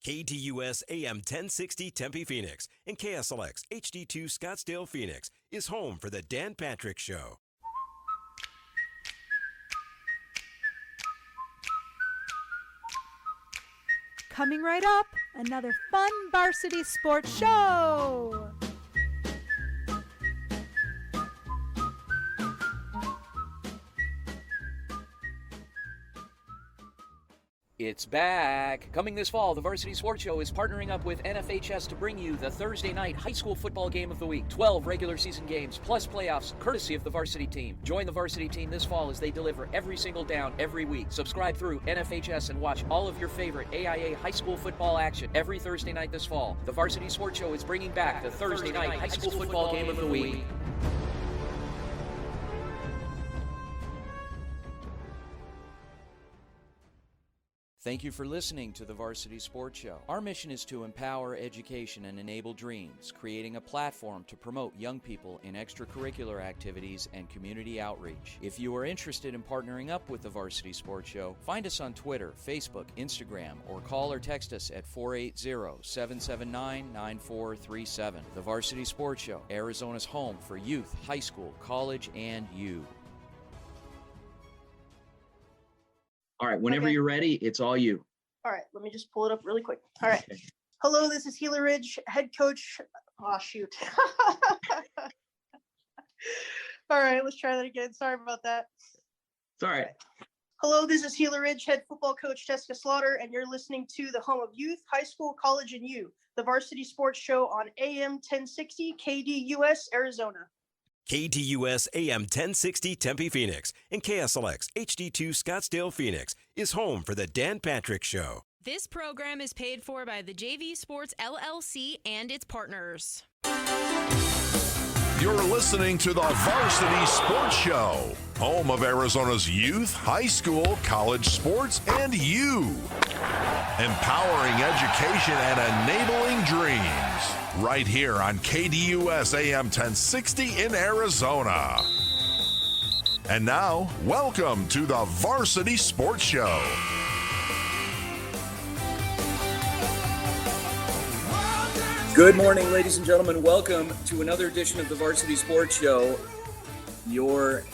KDUS AM 1060 Tempe Phoenix and KSLX HD2 Scottsdale Phoenix is home for the Dan Patrick Show. Coming right up, another fun varsity sports show. It's back. Coming this fall, the Varsity Sports Show is partnering up with NFHS to bring you the Thursday night high school football game of the week. 12 regular season games, plus playoffs, courtesy of the varsity team. Join the varsity team this fall as they deliver every single down every week. Subscribe through NFHS and watch all of your favorite AIA high school football action every Thursday night this fall. The Varsity Sports Show is bringing back the Thursday night high school football game of the week. Thank you for listening to the Varsity Sports Show. Our mission is to empower education and enable dreams, creating a platform to promote young people in extracurricular activities and community outreach. If you are interested in partnering up with the Varsity Sports Show, find us on Twitter, Facebook, Instagram, or call or text us at 480-779-9437. The Varsity Sports Show, Arizona's home for youth, high school, college, and you. All right, whenever you're ready, it's all you. All right, let me just pull it up really quick. All right. Okay. Hello, this is Gila Ridge, head coach. Oh, shoot. All right, let's try that again. Sorry about that. It's all right. Hello, this is Gila Ridge, head football coach Jessica Slaughter, and you're listening to the home of youth, high school, college, and you, the Varsity Sports Show on AM 1060 KDUS, Arizona. KDUS AM 1060 Tempe Phoenix and KSLX HD2 Scottsdale Phoenix is home for the Dan Patrick Show. This program is paid for by the JV Sports LLC and its partners. You're listening to the Varsity Sports Show, home of Arizona's youth, high school, college sports, and you. Empowering education and enabling dreams. Right here on KDUS AM 1060 in Arizona. And now, welcome to the Varsity Sports Show. Good morning, ladies and gentlemen. Welcome to another edition of the Varsity Sports Show. Your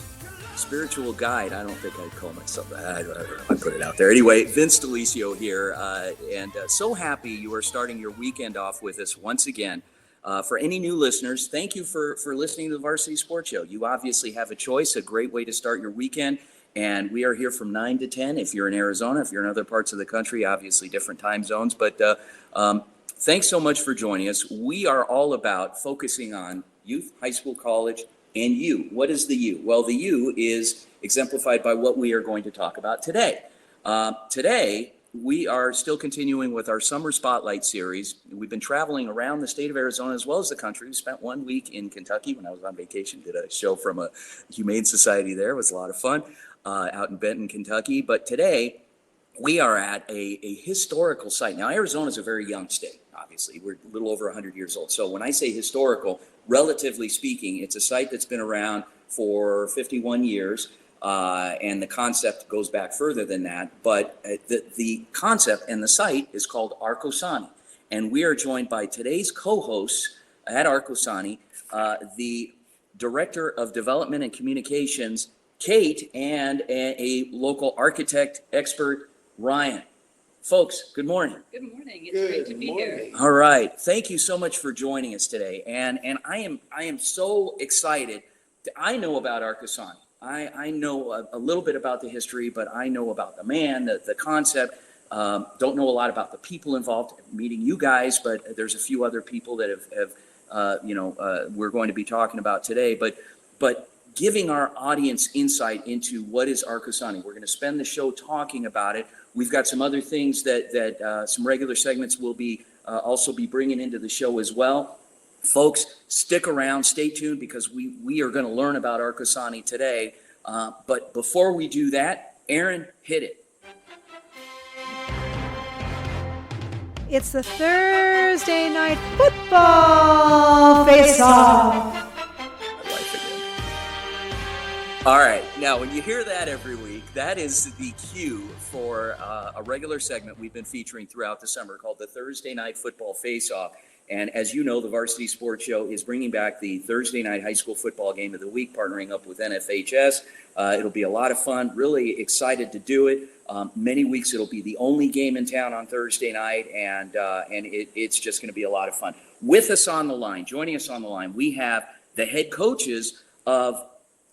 spiritual guide. I don't think I'd call myself that. I put it out there. Anyway, Vince DeLisio here, and so happy you are starting your weekend off with us once again. For any new listeners, thank you for listening to the Varsity Sports Show. You obviously have a choice, a great way to start your weekend, and we are here from 9 to 10 if you're in Arizona. If you're in other parts of the country, obviously different time zones, but thanks so much for joining us. We are all about focusing on youth, high school, college, and you. What is the you? Well, the you is exemplified by what we are going to talk about today. Today, we are still continuing with our Summer Spotlight series. We've been traveling around the state of Arizona as well as the country. We spent 1 week in Kentucky when I was on vacation, did a show from a humane society there. It was a lot of fun out in Benton, Kentucky. But today, we are at a historical site. Now, Arizona is a very young state, obviously. We're a little over 100 years old. So when I say historical, relatively speaking, it's a site that's been around for 51 years, and the concept goes back further than that. But the concept and the site is called Arcosani. And we are joined by today's co-hosts at Arcosani, the Director of Development and Communications, Kate, and a local architect expert, Ryan. Folks, good morning. Good morning. It's great to be here. All right. Thank you so much for joining us today. And I am so excited. I know about Arcosani. I know a little bit about the history, but I know about the man, the concept. Don't know a lot about the people involved. Meeting you guys, but there's a few other people that we're going to be talking about today. But giving our audience insight into what is Arcosani. We're going to spend the show talking about it. We've got some other things that some regular segments will be also be bringing into the show as well. Folks, stick around, stay tuned, because we are going to learn about Arcosani today. But before we do that, Aaron, hit it. It's the Thursday night football face-off. All right. Now, when you hear that every week, that is the cue for a regular segment we've been featuring throughout the summer called the Thursday Night Football Face-Off. And as you know, the Varsity Sports Show is bringing back the Thursday night high school football game of the week, partnering up with NFHS. It'll be a lot of fun. Really excited to do it. Many weeks it'll be the only game in town on Thursday night, and it's just going to be a lot of fun. With us on the line, joining us on the line, we have the head coaches of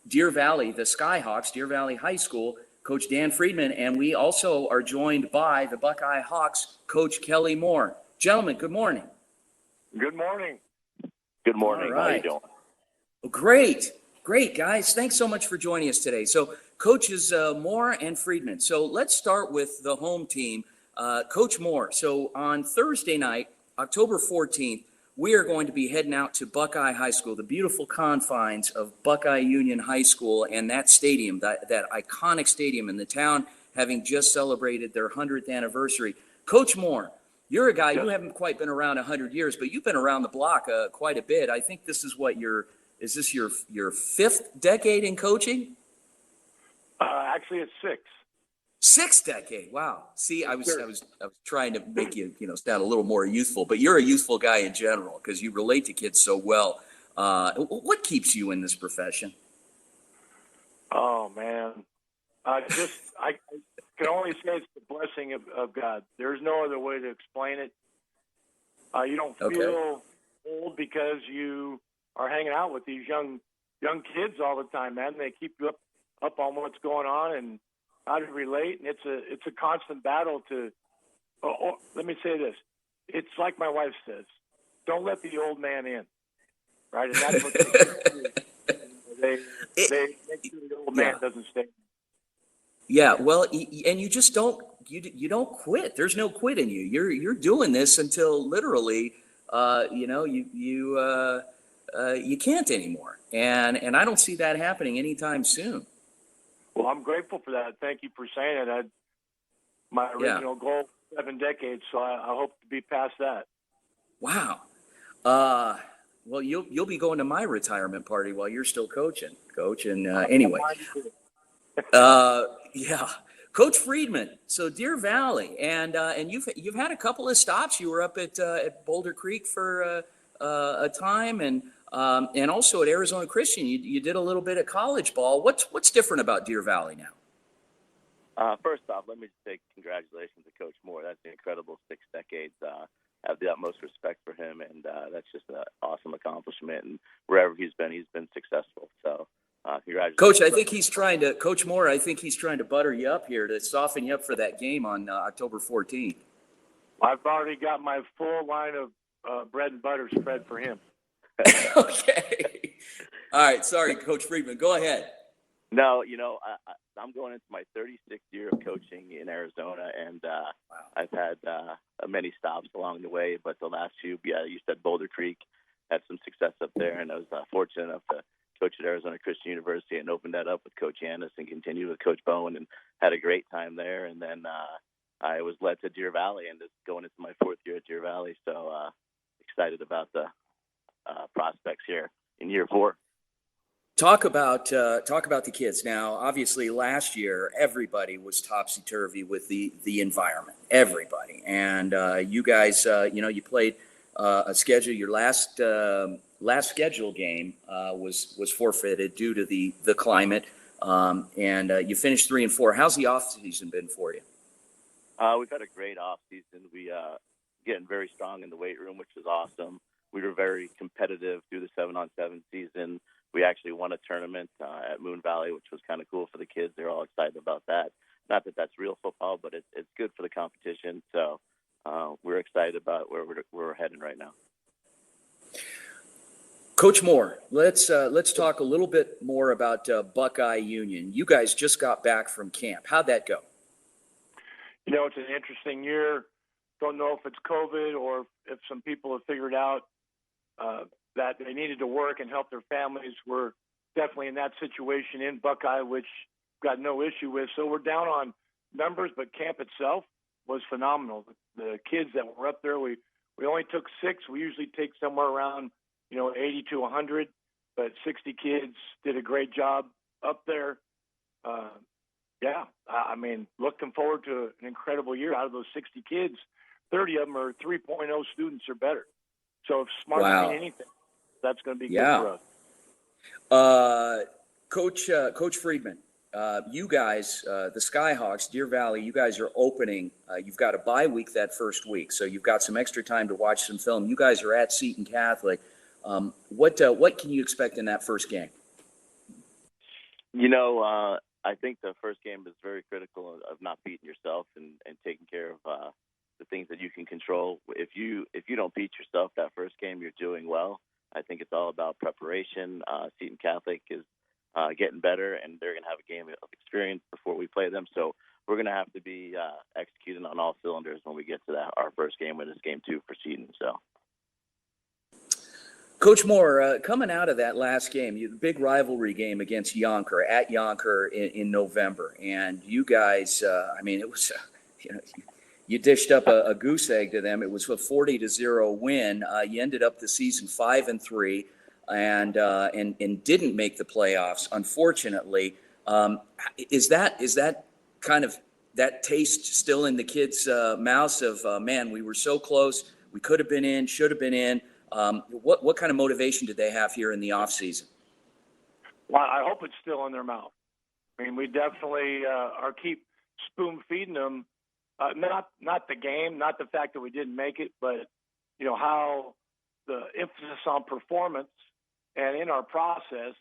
Deer Valley, the Skyhawks, Deer Valley High School, Coach Dan Friedman, and we also are joined by the Buckeye Hawks, Coach Kelly Moore. Gentlemen, good morning. Good morning. Good morning. All right. How you doing? Great, guys. Thanks so much for joining us today. So, Coaches Moore and Friedman. So, let's start with the home team. Coach Moore, so on Thursday night, October 14th, we are going to be heading out to Buckeye High School, the beautiful confines of Buckeye Union High School, and that stadium, that iconic stadium in the town, having just celebrated their 100th anniversary. Coach Moore, you're a guy, you haven't quite been around 100 years, but you've been around the block quite a bit. I think this is is this your fifth decade in coaching? Actually, it's six. Sixth decade. Wow. See, I was trying to make you sound a little more youthful, but you're a youthful guy in general because you relate to kids so well. What keeps you in this profession? Oh man, I can only say it's the blessing of God. There's no other way to explain it. You don't feel old because you are hanging out with these young kids all the time, man. They keep you up on what's going on and how to relate, and it's a constant battle to. Let me say this: it's like my wife says, "Don't let the old man in," right? And that's what they make sure the old man doesn't stay. Yeah, well, and you just don't quit. There's no quit in you. You're doing this until literally, you can't anymore, and I don't see that happening anytime soon. Well, I'm grateful for that. Thank you for saying it. My original goal, 7 decades, so I hope to be past that. Wow. Well, you'll be going to my retirement party while you're still coaching, Coach. And anyway, Coach Friedman. So Deer Valley, and you've had a couple of stops. You were up at Boulder Creek for a time, and also at Arizona Christian. You did a little bit of college ball. What's different about Deer Valley now? First off, let me just say congratulations to Coach Moore. That's an incredible 6 decades. I have the utmost respect for him, and that's just an awesome accomplishment. And wherever he's been successful. So, congratulations, Coach. Coach Moore, I think he's trying to butter you up here to soften you up for that game on October 14th. I've already got my full line of bread and butter spread for him. Okay. All right. Sorry, Coach Friedman. Go ahead. No, I'm going into my 36th year of coaching in Arizona, and I've had many stops along the way. But the last few, you said Boulder Creek, had some success up there, and I was fortunate enough to coach at Arizona Christian University and opened that up with Coach Yanis and continued with Coach Bowen and had a great time there. And then I was led to Deer Valley, and it's going into my 4th year at Deer Valley. So excited about the prospects here in year 4. Talk about the kids. Now, obviously, last year everybody was topsy-turvy with the environment. Everybody, and you guys, you played a schedule. Your last scheduled game was forfeited due to the climate, and you finished 3-4. How's the off season been for you? We've had a great off season. We getting very strong in the weight room, which is awesome. We were very competitive through the 7-on-7 season. We actually won a tournament at Moon Valley, which was kind of cool for the kids. They're all excited about that. Not that that's real football, but it's good for the competition. So we're excited about where we're heading right now. Coach Moore, let's talk a little bit more about Buckeye Union. You guys just got back from camp. How'd that go? It's an interesting year. Don't know if it's COVID or if some people have figured out that they needed to work and help their families. We're definitely in that situation in Buckeye, which got no issue with. So we're down on numbers, but camp itself was phenomenal. The kids that were up there, we only took 6. We usually take somewhere around 80 to 100, but 60 kids did a great job up there. Yeah, I mean, looking forward to an incredible year. Out of those 60 kids, 30 of them are 3.0 students or better. So if smarts mean anything, that's going to be good for us. Coach Friedman, you guys, the Skyhawks, Deer Valley, you guys are opening. You've got a bye week that first week, so you've got some extra time to watch some film. You guys are at Seton Catholic. What can you expect in that first game? I think the first game is very critical of not beating yourself and taking care of the things that you can control. If you don't beat yourself that first game, you're doing well. I think it's all about preparation. Seton Catholic is getting better, and they're going to have a game of experience before we play them. So we're going to have to be executing on all cylinders when we get to our first game, when it's game 2 for Seton. So. Coach Moore, coming out of that last game, the big rivalry game against Yonker, at Yonker in November, and you guys, it was, you dished up a goose egg to them. It was a 40-0 win. You ended up the season 5-3, and didn't make the playoffs, unfortunately. Is that kind of that taste still in the kids' mouths of, man, we were so close, we could have been in, should have been in? What kind of motivation did they have here in the off season? Well, I hope it's still in their mouth. I mean, we definitely are keep spoon feeding them. Not the game, not the fact that we didn't make it, but how the emphasis on performance and in our process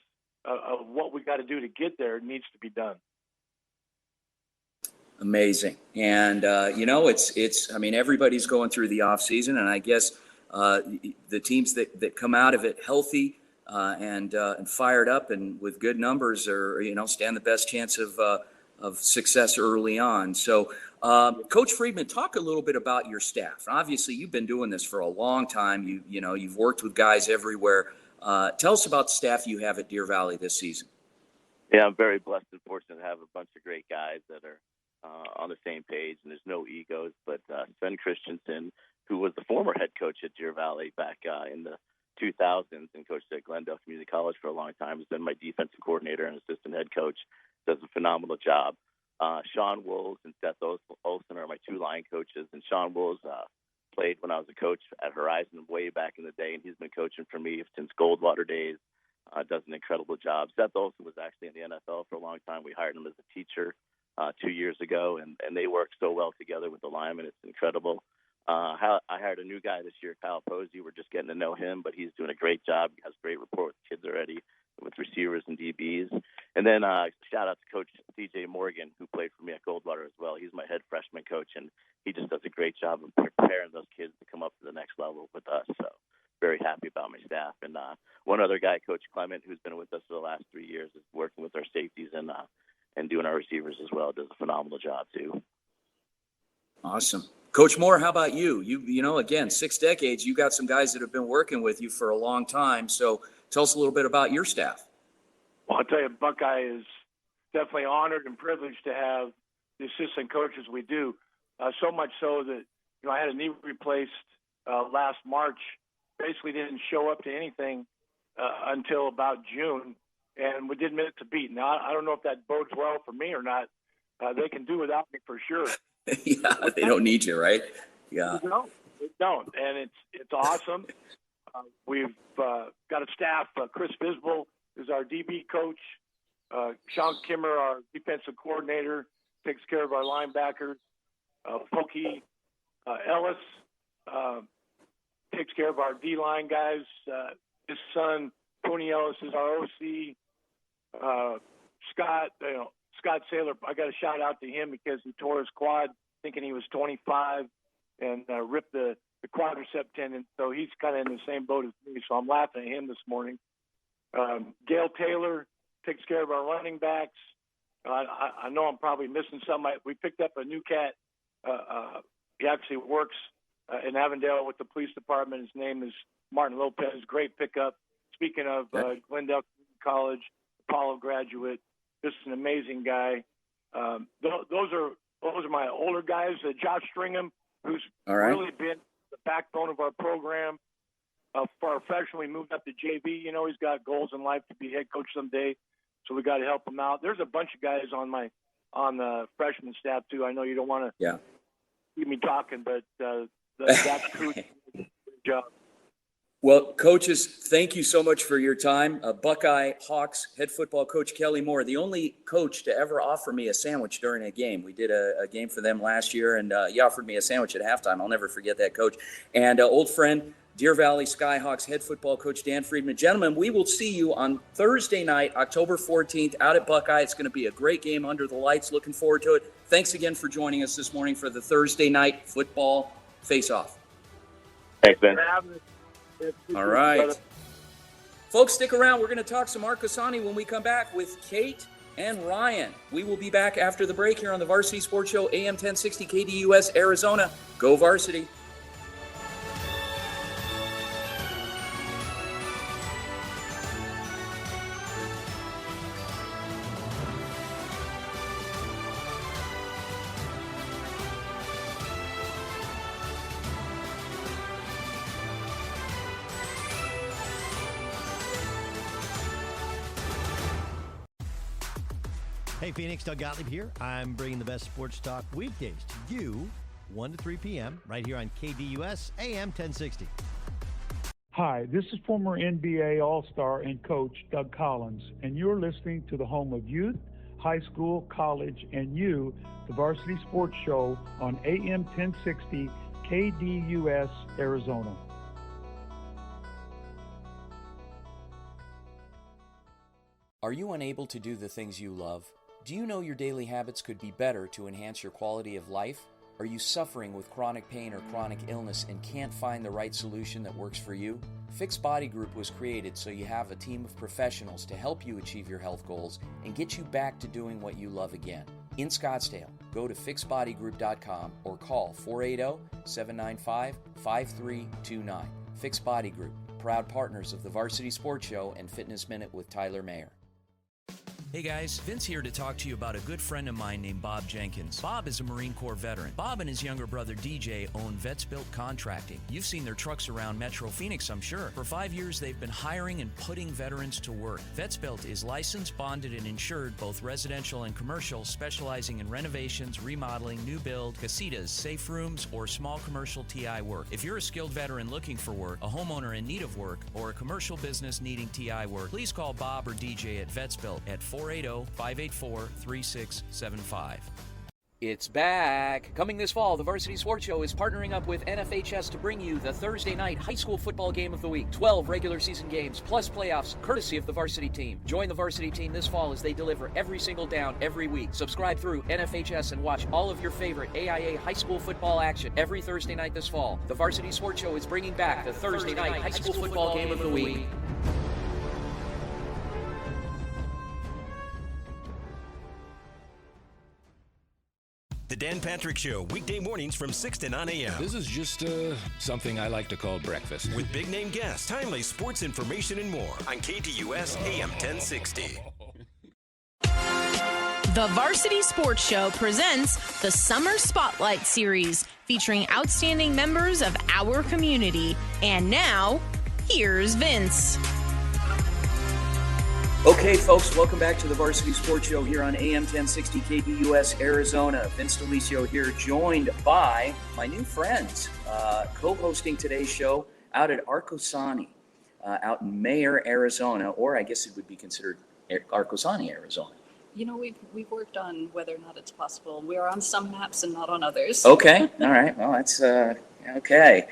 of what we got to do to get there needs to be done. Amazing, and it's. I mean, everybody's going through the off season, and I guess. The teams that come out of it healthy and fired up and with good numbers are stand the best chance of success early on. So, Coach Friedman, talk a little bit about your staff. Obviously, you've been doing this for a long time. You've worked with guys everywhere. Tell us about the staff you have at Deer Valley this season. Yeah, I'm very blessed and fortunate to have a bunch of great guys that are on the same page, and there's no egos. But Sven Christensen, who was the former head coach at Deer Valley back in the 2000s and coached at Glendale Community College for a long time, has been my defensive coordinator and assistant head coach, does a phenomenal job. Sean Wolves and Seth Olson are my 2 line coaches, and Sean Wolves played when I was a coach at Horizon way back in the day, and he's been coaching for me since Goldwater days, does an incredible job. Seth Olson was actually in the NFL for a long time. We hired him as a teacher 2 years ago, and they work so well together with the linemen. It's incredible. I hired a new guy this year, Kyle Posey. We're just getting to know him, but he's doing a great job. He has a great rapport with kids already, with receivers and DBs. And then shout out to Coach DJ Morgan, who played for me at Goldwater as well. He's my head freshman coach, and he just does a great job of preparing those kids to come up to the next level with us. So very happy about my staff. And one other guy, Coach Clement, who's been with us for the last 3 years, is working with our safeties and doing our receivers as well. Does a phenomenal job too. Awesome. Coach Moore, how about you? Again, 6 decades, you got some guys that have been working with you for a long time. So tell us a little bit about your staff. Well, I'll tell you, Buckeye is definitely honored and privileged to have the assistant coaches we do. So much so that, I had a knee replaced last March, basically didn't show up to anything until about June, and we didn't miss a beat. Now, I don't know if that bodes well for me or not. They can do without me for sure. Yeah, they don't need you, right? Yeah. No, they don't, and it's awesome. We've got a staff. Chris Bisbal is our DB coach. Sean Kimmer, our defensive coordinator, takes care of our linebackers. Pokey Ellis takes care of our D-line guys. His son, Tony Ellis, is our OC. Scott Saylor, I got a shout out to him because he tore his quad thinking he was 25 and ripped the quadricep tendon. So he's kind of in the same boat as me. So I'm laughing at him this morning. Gail Taylor takes care of our running backs. I know I'm probably missing some. We picked up a new cat. He actually works in Avondale with the police department. His name is Martin Lopez. Great pickup. Speaking of Glendale College, Apollo graduate. Just an amazing guy. Those are my older guys. Josh Stringham, who's really been the backbone of our program. For our freshman, we moved up to JV. He's got goals in life to be head coach someday. so we got to help them out. There's a bunch of guys on the freshman staff too. I know you don't want to keep me talking, but that's true. Good job. Well, coaches, thank you so much for your time. Buckeye Hawks head football coach Kelly Moore, the only coach to ever offer me a sandwich during a game. We did a game for them last year, and he offered me a sandwich at halftime. I'll never forget that, coach. And old friend, Deer Valley Skyhawks head football coach Dan Friedman. Gentlemen, we will see you on Thursday night, October 14th, out at Buckeye. It's going to be a great game under the lights. Looking forward to it. Thanks again for joining us this morning for the Thursday night football face-off. Thanks, Ben. All right. Folks, stick around. We're going to talk some Arcosani when we come back with Kate and Ryan. We will be back after the break here on the Varsity Sports Show, AM 1060 KDUS, Arizona. Go Varsity. Hey, Phoenix, Doug Gottlieb here. I'm bringing the best sports talk weekdays to you, 1 to 3 p.m., right here on KDUS, AM 1060. Hi, this is former NBA All-Star and coach Doug Collins, and you're listening to the home of youth, high school, college, and you, the Varsity Sports Show on AM 1060 KDUS, Arizona. Are you unable to do the things you love? Do you know your daily habits could be better to enhance your quality of life? Are you suffering with chronic pain or chronic illness and can't find the right solution that works for you? Fix Body Group was created so you have a team of professionals to help you achieve your health goals and get you back to doing what you love again. In Scottsdale, go to fixbodygroup.com or call 480-795-5329. Fix Body Group, proud partners of the Varsity Sports Show and Fitness Minute with Tyler Mayer. Hey guys, Vince here to talk to you about a good friend of mine named Bob Jenkins. Bob is a Marine Corps veteran. Bob and his younger brother DJ own Vets Built Contracting. You've seen their trucks around Metro Phoenix, I'm sure. For 5 years, they've been hiring and putting veterans to work. Vets Built is licensed, bonded, and insured, both residential and commercial, specializing in renovations, remodeling, new build, casitas, safe rooms, or small commercial TI work. If you're a skilled veteran looking for work, a homeowner in need of work, or a commercial business needing TI work, please call Bob or DJ at Vets Built at 480-584-3675. It's back! Coming this fall, the Varsity Sports Show is partnering up with NFHS to bring you the Thursday night high school football game of the week. 12 regular season games, plus playoffs, courtesy of the Varsity team. Join the Varsity team this fall as they deliver every single down every week. Subscribe through NFHS and watch all of your favorite AIA high school football action every Thursday night this fall. The Varsity Sports Show is bringing back the Thursday night high school football game of the week. The Dan Patrick Show, weekday mornings from 6 to 9 a.m. This is just something I like to call breakfast. With big name guests, timely sports information, and more on KDUS AM 1060. The Varsity Sports Show presents the Summer Spotlight Series, featuring outstanding members of our community. And now, here's Vince. Okay, folks, welcome back to the Varsity Sports Show here on AM 1060 KDUS, Arizona. Vince DeLisio here, joined by my new friends, co-hosting today's show out at Arcosani, out in Mayer, Arizona, or I guess it would be considered Arcosani, Arizona. You know, we've worked on whether or not it's possible. We are on some maps and not on others. Okay, all right. Well, that's okay.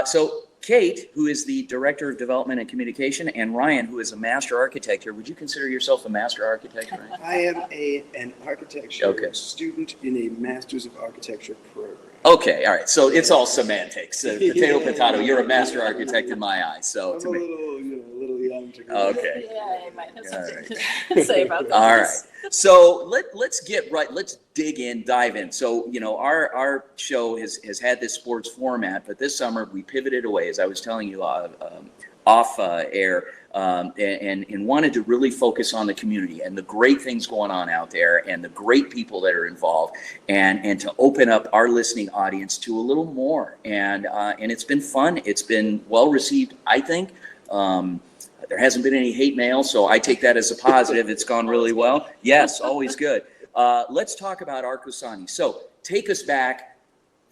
So Kate, who is the Director of Development and Communication, and Ryan, who is a Master Architect here. Would you consider yourself a Master Architect, Ryan? I am an architecture student in a Masters of Architecture program. Okay, all right. So it's all semantics. Potato. You're a Master Architect in my eyes. So I'm a little young to go. Okay. Yeah, I might have something to say about that. All right. So let's get right. Let's dive in. So, you know, our show has had this sports format, but this summer we pivoted away, as I was telling you off air, and wanted to really focus on the community and the great things going on out there and the great people that are involved, and to open up our listening audience to a little more. And it's been fun. It's been well received, I think. There hasn't been any hate mail, so I take that as a positive. It's gone really well. Yes, always good. Let's talk about Arcosani. So take us back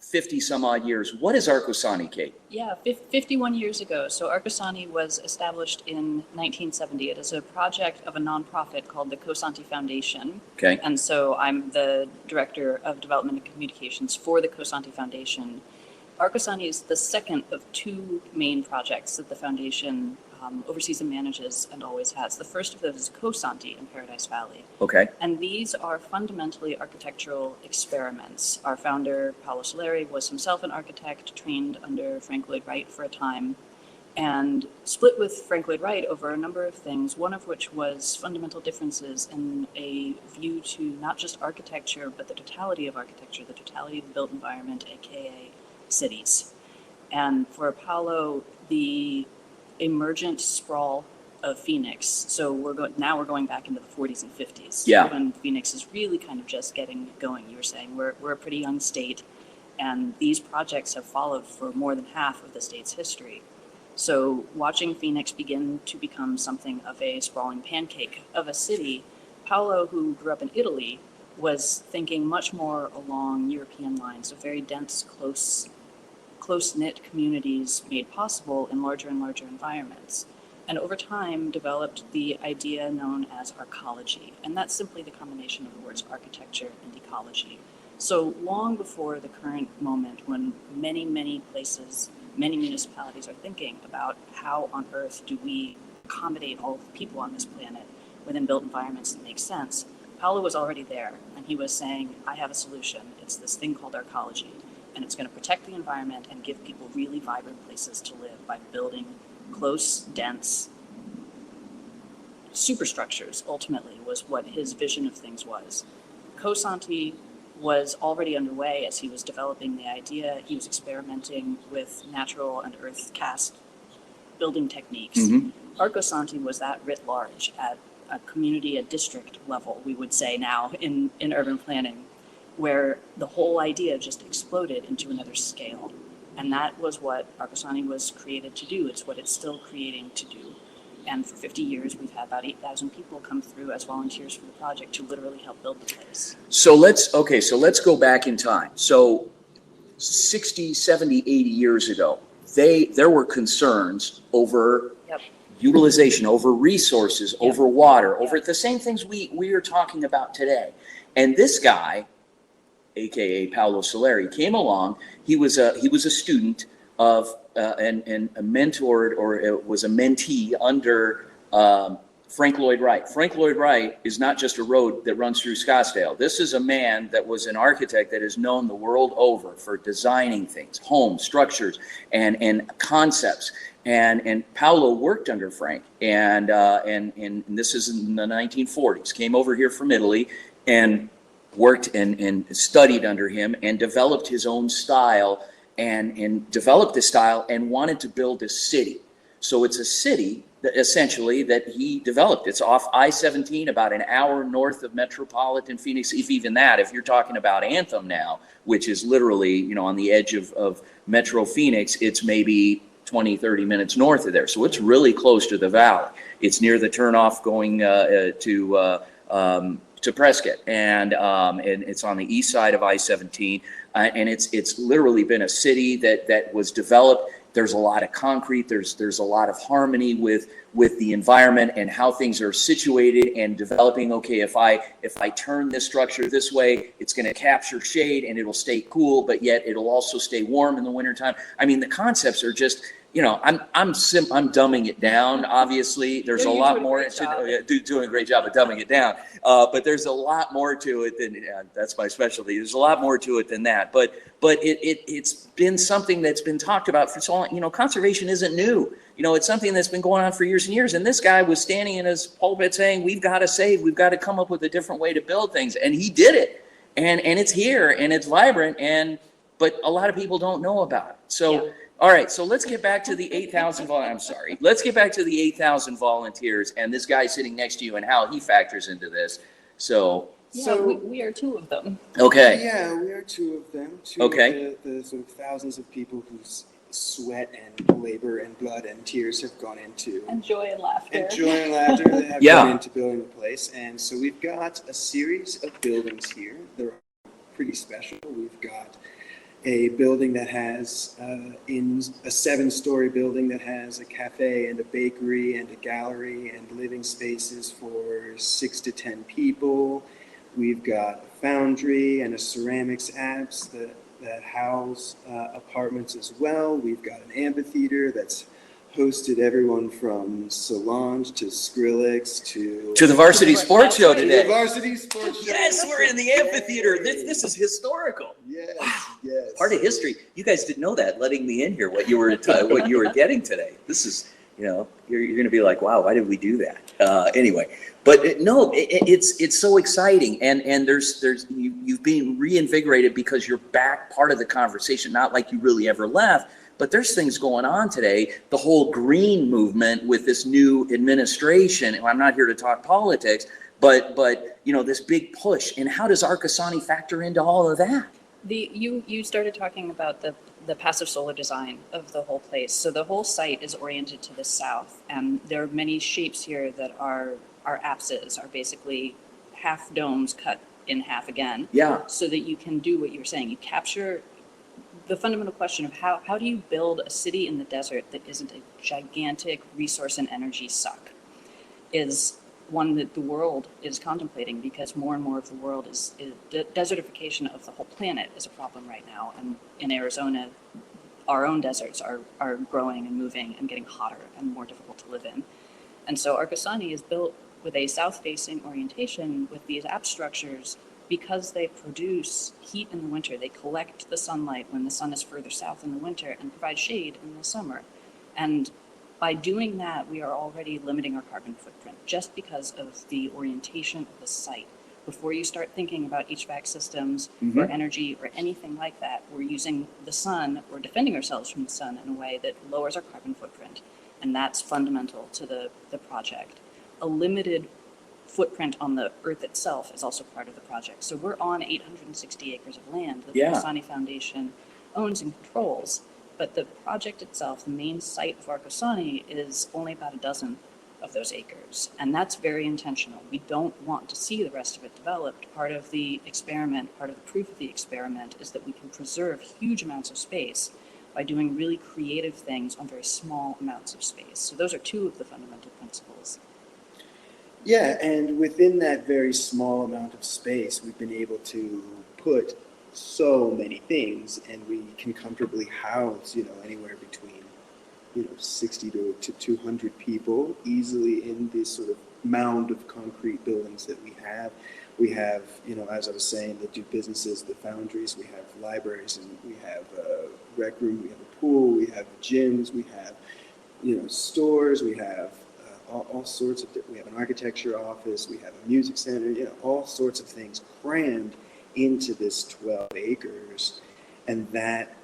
50 some odd years. What is Arcosani, Kate? Yeah, 51 years ago. So Arcosani was established in 1970. It is a project of a nonprofit called the Cosanti Foundation. Okay. And so I'm the Director of Development and Communications for the Cosanti Foundation. Arcosani is the second of two main projects that the foundation oversees and manages and always has. The first of those is Cosanti in Paradise Valley. Okay. And these are fundamentally architectural experiments. Our founder, Paolo Soleri, was himself an architect, trained under Frank Lloyd Wright for a time, and split with Frank Lloyd Wright over a number of things, one of which was fundamental differences in a view to not just architecture, but the totality of architecture, the totality of the built environment, aka cities. And for Paolo, the emergent sprawl of Phoenix. So we're going back into the 40s and 50s. Yeah. When Phoenix is really kind of just getting going. You were saying we're a pretty young state, and these projects have followed for more than half of the state's history. So watching Phoenix begin to become something of a sprawling pancake of a city, Paolo, who grew up in Italy, was thinking much more along European lines, of very dense, close-knit communities made possible in larger and larger environments. And over time developed the idea known as arcology. And that's simply the combination of the words architecture and ecology. So long before the current moment when many, many places, many municipalities are thinking about how on earth do we accommodate all of the people on this planet within built environments that make sense, Paolo was already there. And he was saying, I have a solution. It's this thing called arcology. And it's going to protect the environment and give people really vibrant places to live by building close, dense superstructures, ultimately, was what his vision of things was. Cosanti was already underway as he was developing the idea. He was experimenting with natural and earth cast building techniques. Mm-hmm. Arcosanti was that writ large at a community, a district level, we would say now in urban planning, where the whole idea just exploded into another scale. And that was what Arcosani was created to do. It's what it's still creating to do. And for 50 years, we've had about 8,000 people come through as volunteers for the project to literally help build the place. So let's go back in time. So 60, 70, 80 years ago, there were concerns over utilization, over resources, over water, over the same things we are talking about today. And this guy, aka Paolo Soleri, came along. He was a student of and a mentored, or it was a mentee under Frank Lloyd Wright. Frank Lloyd Wright is not just a road that runs through Scottsdale. This is a man that was an architect that is known the world over for designing things, homes, structures, and concepts. And Paolo worked under Frank, and this is in the 1940s. Came over here from Italy and worked and studied under him and developed his own style and developed this style and wanted to build a city. So it's a city that essentially that he developed. It's off I-17, about an hour north of metropolitan Phoenix, if even that. If you're talking about Anthem now, which is literally, on the edge of Metro Phoenix, it's maybe 20, 30 minutes north of there. So it's really close to the valley. It's near the turnoff going to Prescott, and it's on the east side of I-17, and it's literally been a city that was developed. There's a lot of concrete. There's a lot of harmony with the environment and how things are situated and developing. Okay, if I turn this structure this way, it's going to capture shade and it'll stay cool, but yet it'll also stay warm in the wintertime. I mean, the concepts are just, I'm dumbing it down. Obviously, there's a lot more doing a great job of dumbing it down. But there's a lot more to it than that's my specialty. There's a lot more to it than that. But it's been something that's been talked about for so long. Conservation isn't new. It's something that's been going on for years and years. And this guy was standing in his pulpit saying, we've got to come up with a different way to build things. And he did it. And it's here and it's vibrant. But a lot of people don't know about it. So, all right. So let's get back to the 8,000 Let's get back to the 8,000 volunteers and this guy sitting next to you and how he factors into this. So we are two of them. Okay. Yeah, we are two of them. Two okay. of the sort of thousands of people whose sweat and labor and blood and tears have gone into. And joy and laughter. And joy and laughter that have gone into building the place. And so we've got a series of buildings here. They're pretty special. We've got a building that has, in a 7-story building that has a cafe and a bakery and a gallery and living spaces for 6 to 10 people. We've got a foundry and a ceramics apps that house apartments as well. We've got an amphitheater that's hosted everyone from Solange to Skrillex to the Varsity Sports Show today. To the Varsity Sports Show. Yes, we're in the amphitheater. This is historical. Yes, wow. Yes. Part of history. You guys didn't know that, letting me in here, what you were getting today. This is, you're going to be like, wow, why did we do that? Anyway, but it's so exciting, and you've been reinvigorated because you're back part of the conversation, not like you really ever left. But there's things going on today, the whole green movement with this new administration. And I'm not here to talk politics, but this big push. And how does Arcasani factor into all of that? You started talking about the passive solar design of the whole place. So the whole site is oriented to the south, and there are many shapes here that are apses, are basically half domes cut in half again. Yeah. So that you can do what you were saying. You capture the fundamental question of how do you build a city in the desert that isn't a gigantic resource and energy suck, is one that the world is contemplating, because more and more of the world is desertification of the whole planet is a problem right now. And in Arizona, our own deserts are growing and moving and getting hotter and more difficult to live in. And so Arcasani is built with a south-facing orientation with these app structures because they produce heat in the winter. They collect the sunlight when the sun is further south in the winter and provide shade in the summer. And by doing that, we are already limiting our carbon footprint just because of the orientation of the site. Before you start thinking about HVAC systems or energy or anything like that, we're using the sun, we're defending ourselves from the sun in a way that lowers our carbon footprint. And that's fundamental to the project. A limited footprint on the earth itself is also part of the project. So we're on 860 acres of land that the Arcasani Foundation owns and controls. But the project itself, the main site of Arcasani, is only about a dozen of those acres. And that's very intentional. We don't want to see the rest of it developed. Part of the experiment, part of the proof of the experiment is that we can preserve huge amounts of space by doing really creative things on very small amounts of space. So those are two of the fundamental principles. Yeah, and within that very small amount of space, we've been able to put so many things, and we can comfortably house, anywhere between, 60 to 200 people easily in this sort of mound of concrete buildings that we have. We have, as I was saying, that do businesses, the foundries, we have libraries, and we have a rec room, we have a pool, we have gyms, we have, stores, we have all sorts of, we have an architecture office, we have a music center, all sorts of things crammed into this 12 acres. And that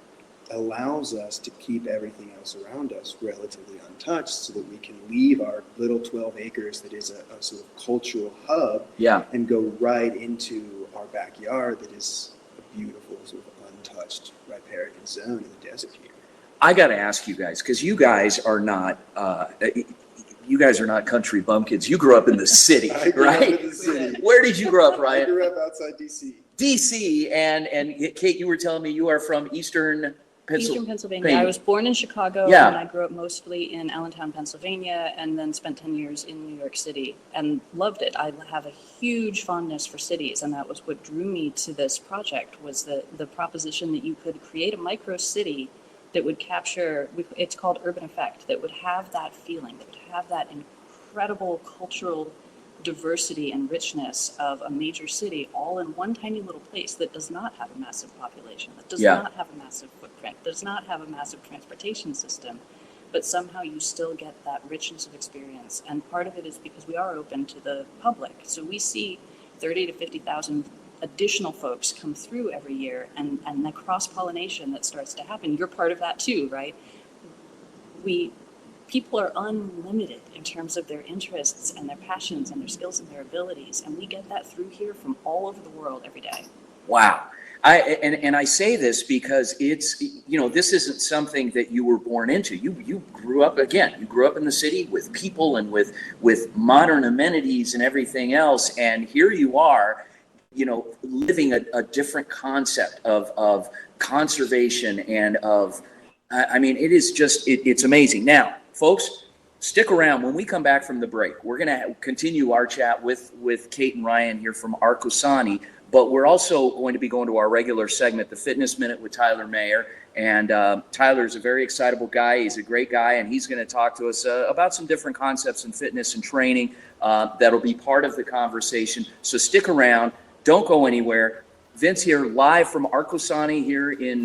allows us to keep everything else around us relatively untouched so that we can leave our little 12 acres that is a sort of cultural hub and go right into our backyard that is a beautiful sort of untouched riparian zone in the desert here. I got to ask you guys, because you guys are not country bumpkins. You grew up in the city, I grew right? up in the city. Where did you grow up, Ryan? I grew up outside D.C. D.C. and Kate, you were telling me you are from Eastern Pennsylvania. I was born in Chicago, and I grew up mostly in Allentown, Pennsylvania, and then spent 10 years in New York City and loved it. I have a huge fondness for cities, and that was what drew me to this project, was the proposition that you could create a micro city that would capture, it's called urban effect, that would have that feeling, that would have that incredible cultural diversity and richness of a major city all in one tiny little place that does not have a massive population, that does not have a massive footprint, does not have a massive transportation system, but somehow you still get that richness of experience. And part of it is because we are open to the public. So we see 30 to 50,000 additional folks come through every year, and the cross-pollination that starts to happen. You're part of that too, right? People are unlimited in terms of their interests and their passions and their skills and their abilities, and we get that through here from all over the world every day. Wow. I say this because it's, this isn't something that you were born into. You grew up in the city with people and with modern amenities and everything else. And here you are, living a different concept of conservation and it is just, it's amazing. Now, folks, stick around. When we come back from the break, we're going to continue our chat with Kate and Ryan here from Arcosani. But we're also going to be going to our regular segment, the Fitness Minute with Tyler Mayer. And Tyler's a very excitable guy. He's a great guy, and he's going to talk to us about some different concepts in fitness and training that'll be part of the conversation. So stick around. Don't go anywhere. Vince here live from Arcosani here in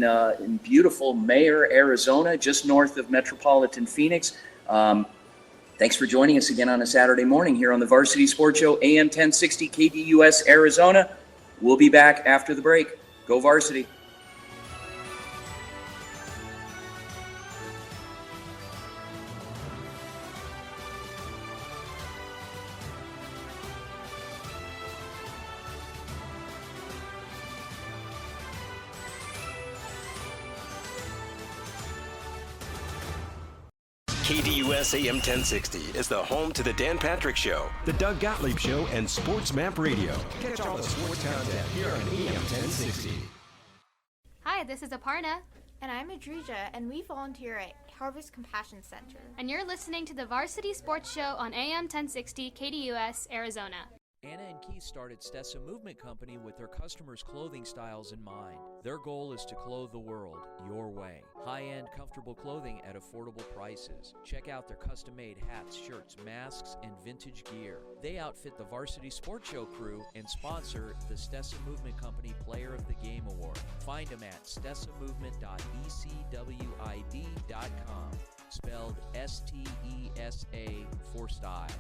beautiful Mayer, Arizona, just north of metropolitan Phoenix. Thanks for joining us again on a Saturday morning here on the Varsity Sports Show, AM 1060 KDUS, Arizona. We'll be back after the break. Go Varsity. KDUS AM 1060 is the home to the Dan Patrick Show, the Doug Gottlieb Show, and Sports Map Radio. Catch all the sports content here on AM 1060. Hi, this is Aparna. And I'm Adrija, and we volunteer at Harvest Compassion Center. And you're listening to the Varsity Sports Show on AM 1060 KDUS, Arizona. Anna and Keith started Stessa Movement Company with their customers' clothing styles in mind. Their goal is to clothe the world your way. High-end, comfortable clothing at affordable prices. Check out their custom-made hats, shirts, masks, and vintage gear. They outfit the Varsity Sports Show crew and sponsor the Stessa Movement Company Player of the Game Award. Find them at stessamovement.ecwid.com, spelled S-T-E-S-A for style.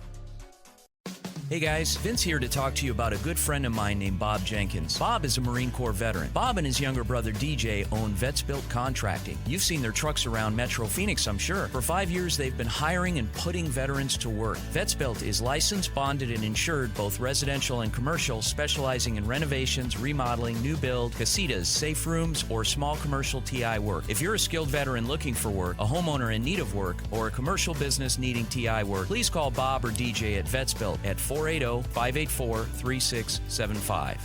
Hey guys, Vince here to talk to you about a good friend of mine named Bob Jenkins. Bob is a Marine Corps veteran. Bob and his younger brother DJ own Vets Built Contracting. You've seen their trucks around Metro Phoenix, I'm sure. For 5 years, they've been hiring and putting veterans to work. Vets Built is licensed, bonded, and insured, both residential and commercial, specializing in renovations, remodeling, new build, casitas, safe rooms, or small commercial TI work. If you're a skilled veteran looking for work, a homeowner in need of work, or a commercial business needing TI work, please call Bob or DJ at Vets Built at 480-584-3675.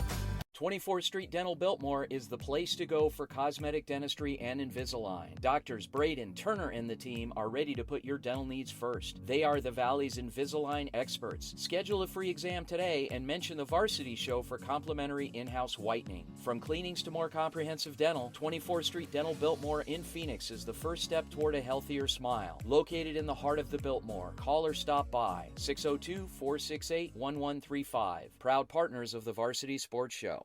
24th Street Dental Biltmore is the place to go for cosmetic dentistry and Invisalign. Doctors Braden, Turner, and the team are ready to put your dental needs first. They are the Valley's Invisalign experts. Schedule a free exam today and mention the Varsity Show for complimentary in-house whitening. From cleanings to more comprehensive dental, 24th Street Dental Biltmore in Phoenix is the first step toward a healthier smile. Located in the heart of the Biltmore, call or stop by 602-468-1135. Proud partners of the Varsity Sports Show.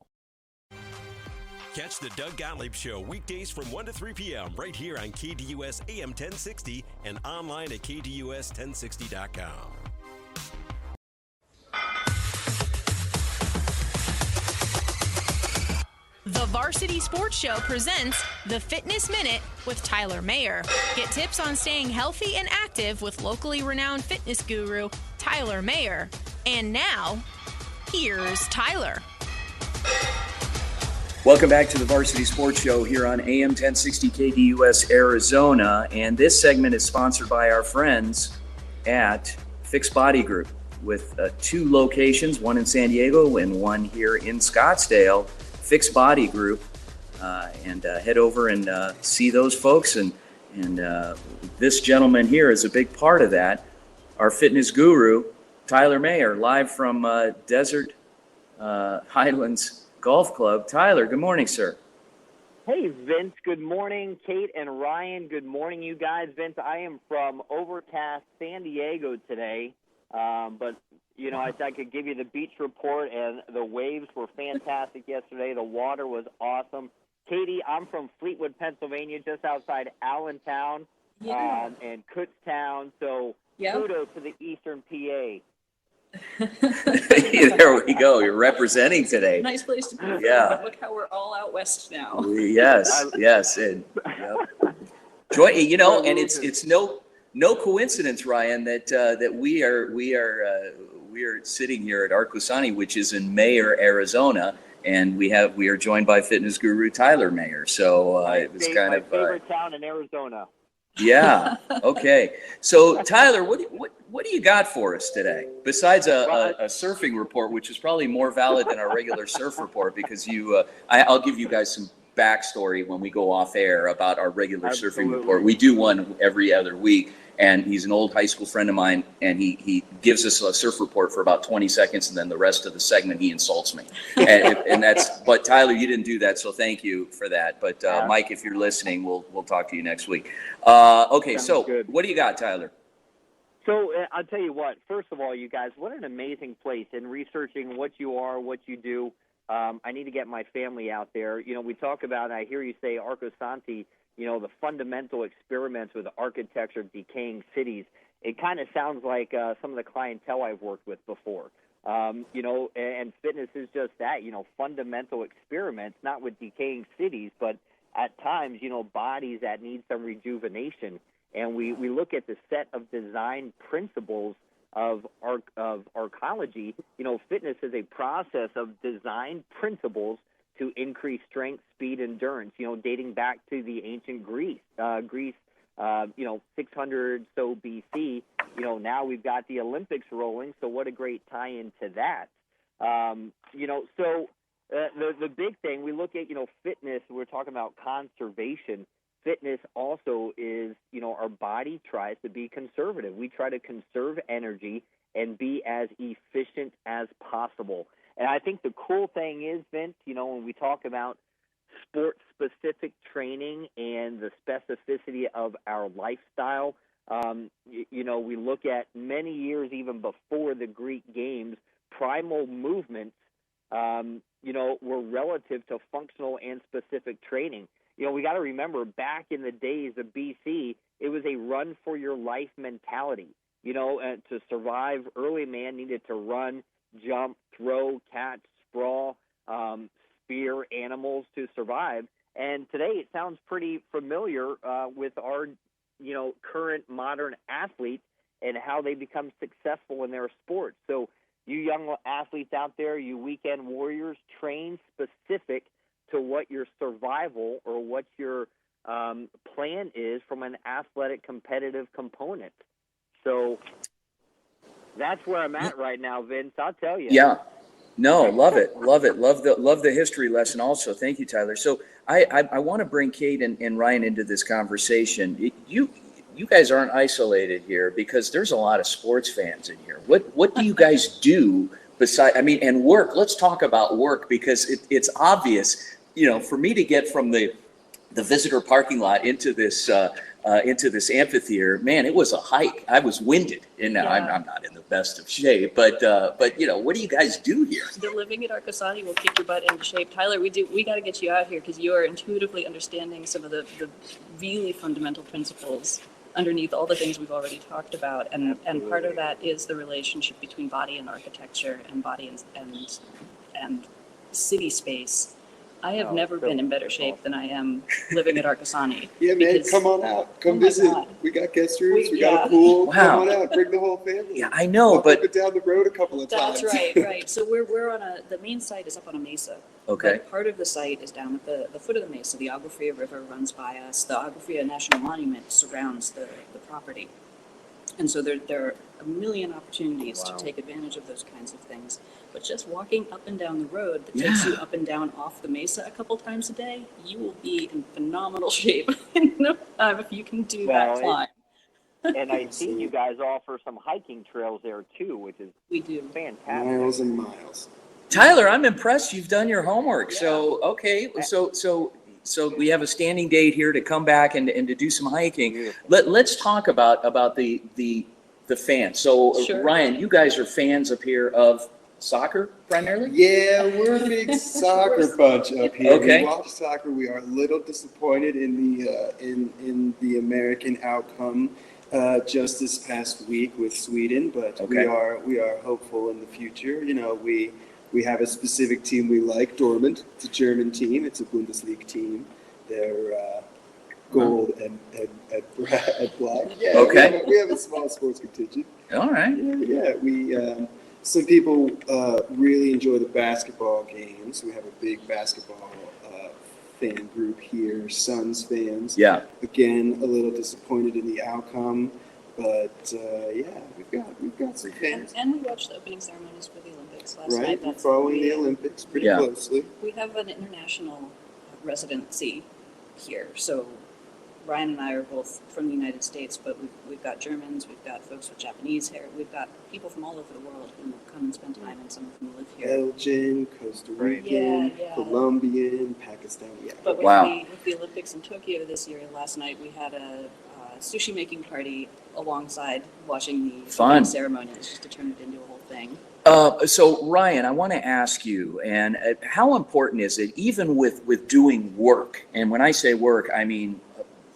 Catch the Doug Gottlieb Show weekdays from 1 to 3 p.m. right here on KDUS AM 1060 and online at KDUS1060.com. The Varsity Sports Show presents the Fitness Minute with Tyler Mayer. Get tips on staying healthy and active with locally renowned fitness guru Tyler Mayer. And now, here's Tyler. Welcome back to the Varsity Sports Show here on AM 1060 KDUS Arizona. And this segment is sponsored by our friends at Fixed Body Group with 2 locations, one in San Diego and one here in Scottsdale. Fixed Body Group. And head over and see those folks. And this gentleman here is a big part of that. Our fitness guru, Tyler Mayer, live from Desert Highlands Golf Club. Tyler, good morning, sir. Hey, Vince. Good morning. Kate and Ryan, good morning, you guys. Vince, I am from overcast San Diego today, but, you know, I could give you the beach report, and the waves were fantastic yesterday. The water was awesome. Katie, I'm from Fleetwood, Pennsylvania, just outside Allentown and Kutztown, so kudos to the Eastern PA. There we go. You're representing today. Nice place to be. Yeah. Look how we're all out west now. Yes. And joy, you know, and it's no coincidence, Ryan, that we are sitting here at Arcosani, which is in Mayer, Arizona, and we are joined by fitness guru Tyler Mayer. So it was kind of favorite town in Arizona. Yeah. Okay. So Tyler, what do you got for us today? Besides a surfing report, which is probably more valid than our regular surf report, because I'll give you guys some backstory when we go off air about our regular surfing report. We do one every other week, and he's an old high school friend of mine, and he gives us a surf report for about 20 seconds, and then the rest of the segment he insults me. But Tyler, you didn't do that, so thank you for that. But Mike, if you're listening, we'll talk to you next week. Okay, so good. What do you got, Tyler? So I'll tell you what. First of all, you guys, what an amazing place. In researching what you are, what you do, I need to get my family out there. You know, we talk about, I hear you say Arcosanti, you know, the fundamental experiments with architecture of decaying cities. It kind of sounds like some of the clientele I've worked with before. You know, and fitness is just that, you know, fundamental experiments, not with decaying cities, but at times, you know, bodies that need some rejuvenation. And we look at the set of design principles of arcology. You know, fitness is a process of design principles to increase strength, speed, endurance, you know, dating back to the ancient Greece, you know, 600 so BC. You know, now we've got the Olympics rolling, so what a great tie-in to that. You know, so the big thing, we look at, you know, fitness, we're talking about conservation. Fitness also is, you know, our body tries to be conservative. We try to conserve energy and be as efficient as possible. And I think the cool thing is, Vince, you know, when we talk about sport-specific training and the specificity of our lifestyle, you know, we look at many years even before the Greek games, primal movements, you know, were relative to functional and specific training. You know, we got to remember back in the days of BC, it was a run for your life mentality. You know, to survive, early man needed to run, jump, throw, catch, sprawl, spear animals to survive. And today it sounds pretty familiar with our, you know, current modern athletes and how they become successful in their sports. So you young athletes out there, you weekend warriors, train specific to what your survival or what your plan is from an athletic competitive component. So that's where I'm at right now, Vince. I'll tell you. Yeah. No, love it. Love it. Love the history lesson also. Thank you, Tyler. So I want to bring Kate and Ryan into this conversation. You guys aren't isolated here because there's a lot of sports fans in here. What do you guys do besides, I mean, and work? Let's talk about work because it's obvious, you know, for me to get from the visitor parking lot into this amphitheater, man, it was a hike. I was winded, and now I'm not in the best of shape. But you know, what do you guys do here? The living at Arcosani will kick your butt into shape. Tyler, we got to get you out here because you are intuitively understanding some of the really fundamental principles underneath all the things we've already talked about, and part of that is the relationship between body and architecture and body and city space. I have never been in better shape than I am living at Arcosani. Yeah, man, come on out. Come visit. God. We got guest rooms. We got a pool. Wow. Come on out. Bring the whole family. Yeah, I know, Walk but up and down the road a couple of times. That's right. So we're on the main site is up on a mesa. Okay. But part of the site is down at the foot of the mesa. The Agua Fria River runs by us. The Agua Fria National Monument surrounds the property. And so there are a million opportunities to take advantage of those kinds of things. But just walking up and down the road that takes you up and down off the mesa a couple times a day, you will be in phenomenal shape in no time if you can do that climb. And I see you guys offer some hiking trails there too, which is fantastic. Miles and miles. Tyler, I'm impressed. You've done your homework. Yeah. So okay, so we have a standing date here to come back and to do some hiking. Let's talk about the fans. So Sure. Ryan, you guys are fans up here of soccer primarily? Yeah, we're a big soccer bunch up here. Okay. We watch soccer. We are a little disappointed in the American outcome just this past week with Sweden, but we are hopeful in the future. You know, we have a specific team we like, Dortmund. It's a German team. It's a Bundesliga team. They're gold and black. Yeah, okay. We have a small sports contingent. All right. Yeah. some people really enjoy the basketball games. We have a big basketball fan group here, Suns fans. Yeah. Again, a little disappointed in the outcome, but yeah, we've got some fans. And we watched the opening ceremonies for the Olympics last night. Right, we're following the Olympics pretty closely. We have an international residency here, so Ryan and I are both from the United States, but we've got Germans, we've got folks with Japanese hair, we've got people from all over the world who come and spend time, and some of them live here. Belgian, Costa Rican, Colombian, Pakistan. Yeah. But with the Olympics in Tokyo this year, last night we had a sushi making party alongside watching the opening ceremony. It's just to turn it into a whole thing. So Ryan, I want to ask you, and how important is it, even with doing work? And when I say work, I mean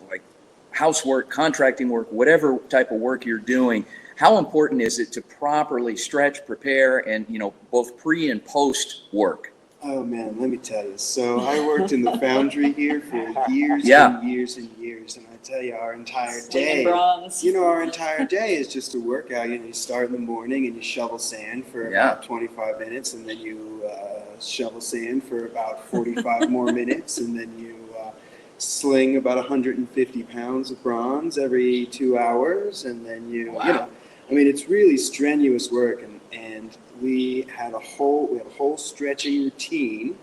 like housework, contracting work, whatever type of work you're doing. How important is it to properly stretch, prepare, and both pre and post work? Oh man, let me tell you. So I worked in the foundry here for years and years and years, and I tell you, our entire day, our entire day is just a workout. You start in the morning and you shovel sand for about 25 minutes, and then you shovel sand for about 45 more minutes, and then you sling about 150 pounds of bronze every 2 hours, and then it's really strenuous work, and we had a whole stretching routine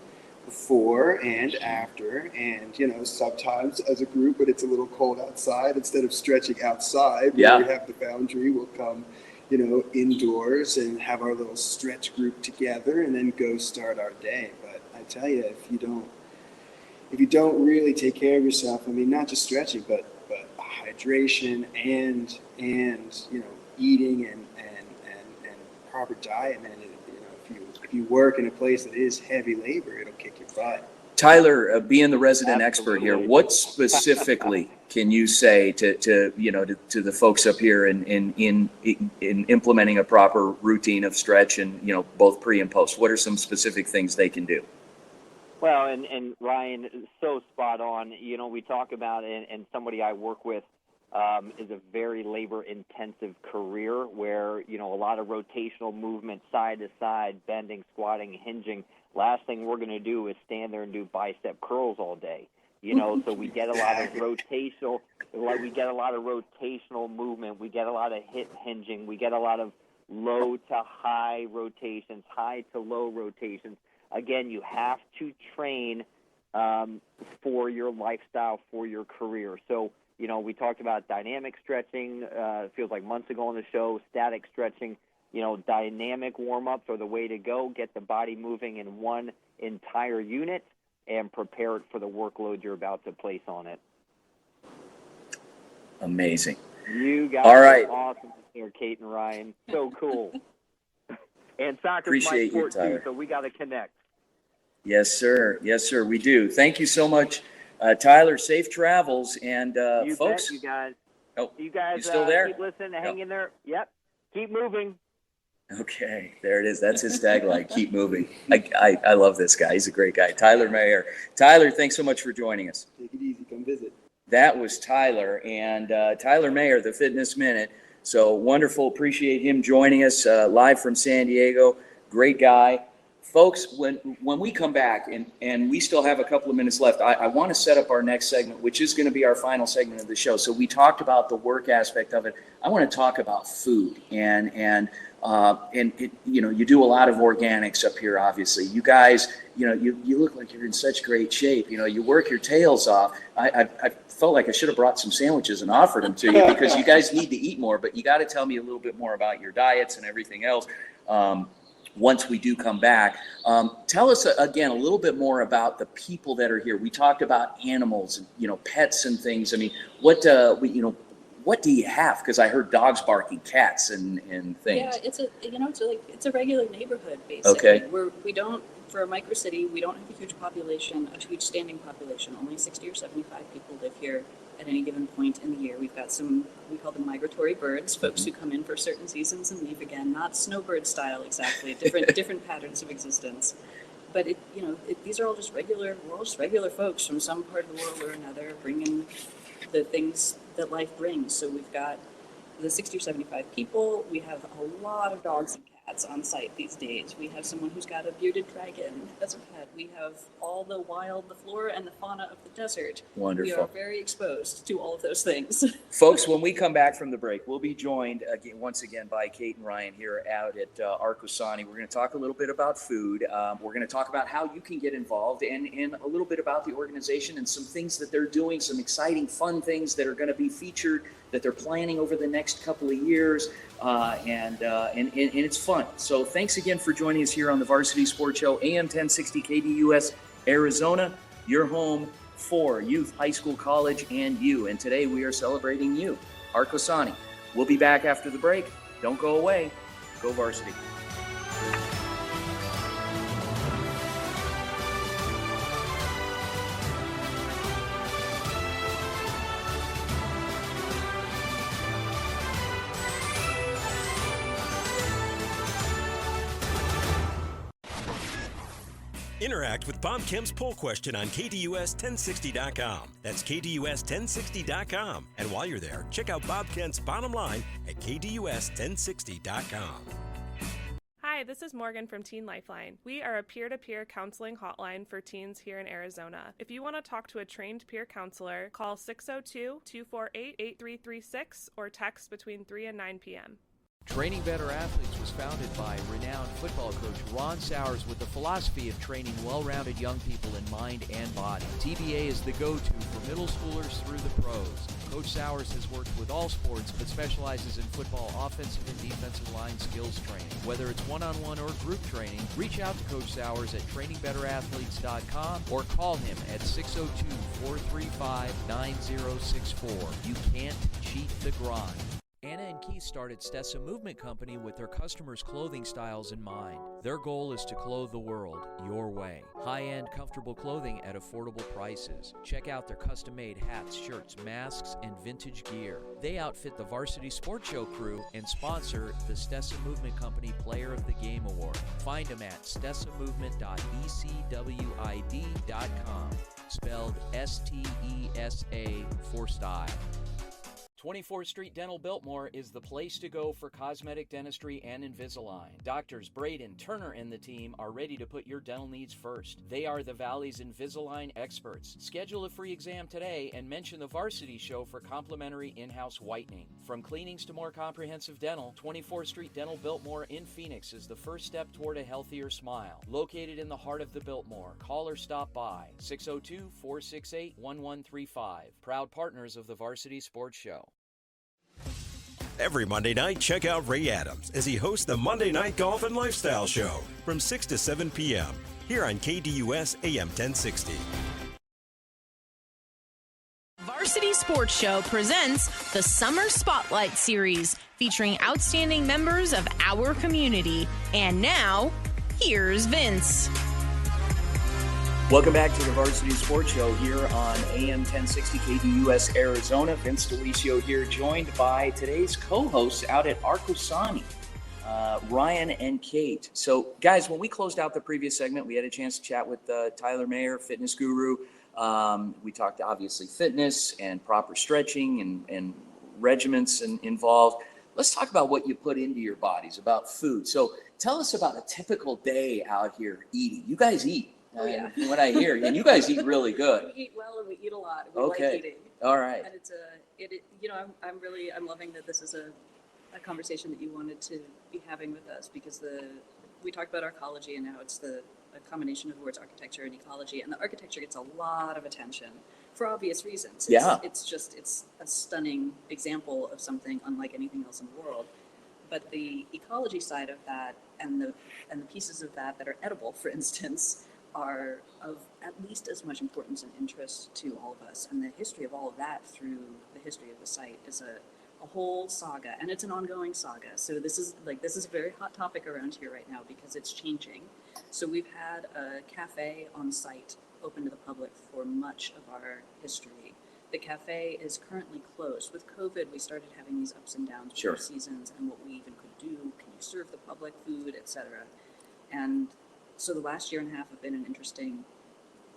before and after, and sometimes as a group when it's a little cold outside, instead of stretching outside where we have the foundry, we'll come indoors and have our little stretch group together and then go start our day. But I tell you, if you don't really take care of yourself, I mean, not just stretching, but hydration and eating and proper diet, man. If you work in a place that is heavy labor, it'll kick your butt. Tyler, being the resident expert here, what specifically can you say to the folks up here in implementing a proper routine of stretch and both pre and post? What are some specific things they can do? Well, and Ryan, so spot on. We talk about, and somebody I work with is a very labor-intensive career where, a lot of rotational movement, side to side, bending, squatting, hinging. Last thing we're going to do is stand there and do bicep curls all day. So we get a lot of rotational, movement. We get a lot of hip hinging. We get a lot of low to high rotations, high to low rotations. Again, you have to train for your lifestyle, for your career. So, we talked about dynamic stretching, it feels like months ago on the show, static stretching. Dynamic warm-ups are the way to go. Get the body moving in one entire unit and prepare it for the workload you're about to place on it. Amazing. You guys are awesome here, Kate and Ryan. So cool. And soccer's my sport too, so we got to connect. Yes, sir. Yes, sir. We do. Thank you so much, Tyler. Safe travels, and you folks. Bet, you guys. Oh, you guys you still there? Keep listening. Hang in there. Yep. Keep moving. Okay, there it is. That's his tagline. Keep moving. I love this guy. He's a great guy. Tyler Mayer. Tyler, thanks so much for joining us. Take it easy. Come visit. That was Tyler, and Tyler Mayer, the Fitness Minute. So wonderful. Appreciate him joining us live from San Diego. Great guy. Folks, when we come back, and we still have a couple of minutes left, I want to set up our next segment, which is going to be our final segment of the show. So we talked about the work aspect of it. I want to talk about food, and it, you do a lot of organics up here, obviously. You guys, you look like you're in such great shape. You work your tails off. I felt like I should have brought some sandwiches and offered them to you because you guys need to eat more, but you got to tell me a little bit more about your diets and everything else. Once we do come back, tell us again a little bit more about the people that are here. We talked about animals and pets and things. I mean, what do you have? Because I heard dogs barking, cats and things. Yeah, it's a regular neighborhood basically. Okay. We don't, for a micro city, we don't have a huge population, a huge standing population. Only 60 or 75 people live here at any given point in the year. We've got some, we call them migratory birds, folks who come in for certain seasons and leave again, not snowbird style exactly, different patterns of existence. But these are all just regular, we're all just regular folks from some part of the world or another bringing the things that life brings. So we've got the 60 or 75 people, we have a lot of dogs and cats. cats on site these days. We have someone who's got a bearded dragon as a pet. We have all the flora and the fauna of the desert. Wonderful. We are very exposed to all of those things. Folks, when we come back from the break, we'll be joined once again by Kate and Ryan here out at Arcosani. We're going to talk a little bit about food. We're going to talk about how you can get involved and a little bit about the organization and some things that they're doing, some exciting, fun things that are going to be featured that they're planning over the next couple of years. And it's fun. So thanks again for joining us here on the Varsity Sports Show, AM 1060 KDUS, Arizona, your home for youth, high school, college, and you. And today we are celebrating you, Arcosani. We'll be back after the break. Don't go away. Go Varsity. Interact with Bob Kemp's poll question on KDUS1060.com. That's KDUS1060.com. And while you're there, check out Bob Kemp's bottom line at KDUS1060.com. Hi, this is Morgan from Teen Lifeline. We are a peer-to-peer counseling hotline for teens here in Arizona. If you want to talk to a trained peer counselor, call 602-248-8336 or text between 3 and 9 p.m. Training Better Athletes was founded by renowned football coach Ron Sowers with the philosophy of training well-rounded young people in mind and body. TBA is the go-to for middle schoolers through the pros. Coach Sowers has worked with all sports but specializes in football offensive and defensive line skills training. Whether it's one-on-one or group training, reach out to Coach Sowers at trainingbeterathletes.com or call him at 602-435-9064. You can't cheat the grind. Anna and Keith started Stessa Movement Company with their customers' clothing styles in mind. Their goal is to clothe the world your way. High-end, comfortable clothing at affordable prices. Check out their custom-made hats, shirts, masks, and vintage gear. They outfit the Varsity Sports Show crew and sponsor the Stessa Movement Company Player of the Game Award. Find them at stessamovement.ecwid.com, spelled S-T-E-S-A for style. 24th Street Dental Biltmore is the place to go for cosmetic dentistry and Invisalign. Doctors Braden, Turner, and the team are ready to put your dental needs first. They are the Valley's Invisalign experts. Schedule a free exam today and mention the Varsity Show for complimentary in-house whitening. From cleanings to more comprehensive dental, 24th Street Dental Biltmore in Phoenix is the first step toward a healthier smile. Located in the heart of the Biltmore, call or stop by 602-468-1135. Proud partners of the Varsity Sports Show. Every Monday night, check out Ray Adams as he hosts the Monday Night Golf and Lifestyle Show from 6 to 7 p.m. here on KDUS AM 1060. Varsity Sports Show presents the Summer Spotlight Series featuring outstanding members of our community. And now, here's Vince. Welcome back to the Varsity Sports Show here on AM 1060 KDUS Arizona. Vince Delicio here, joined by today's co-hosts out at Arcosani, Ryan and Kate. So, guys, when we closed out the previous segment, we had a chance to chat with Tyler Mayer, fitness guru. We talked, obviously, fitness and proper stretching and regiments involved. Let's talk about what you put into your bodies, about food. So tell us about a typical day out here eating. You guys eat. Oh, yeah. From what I hear, and you guys eat really good. We eat well and we eat a lot. We Okay. like eating. All right. And it's I'm loving that this is a conversation that you wanted to be having with us, because we talked about arcology and now it's a combination of words, architecture and ecology, and the architecture gets a lot of attention for obvious reasons. It's a stunning example of something unlike anything else in the world. But the ecology side of that and the pieces of that are edible, for instance, are of at least as much importance and interest to all of us. And the history of all of that through the history of the site is a whole saga, and it's an ongoing saga. So this is a very hot topic around here right now because it's changing. So we've had a cafe on site open to the public for much of our history. The cafe is currently closed. With COVID, we started having these ups and downs with our seasons and what we even could do. Can you serve the public food, etc. And so the last year and a half have been an interesting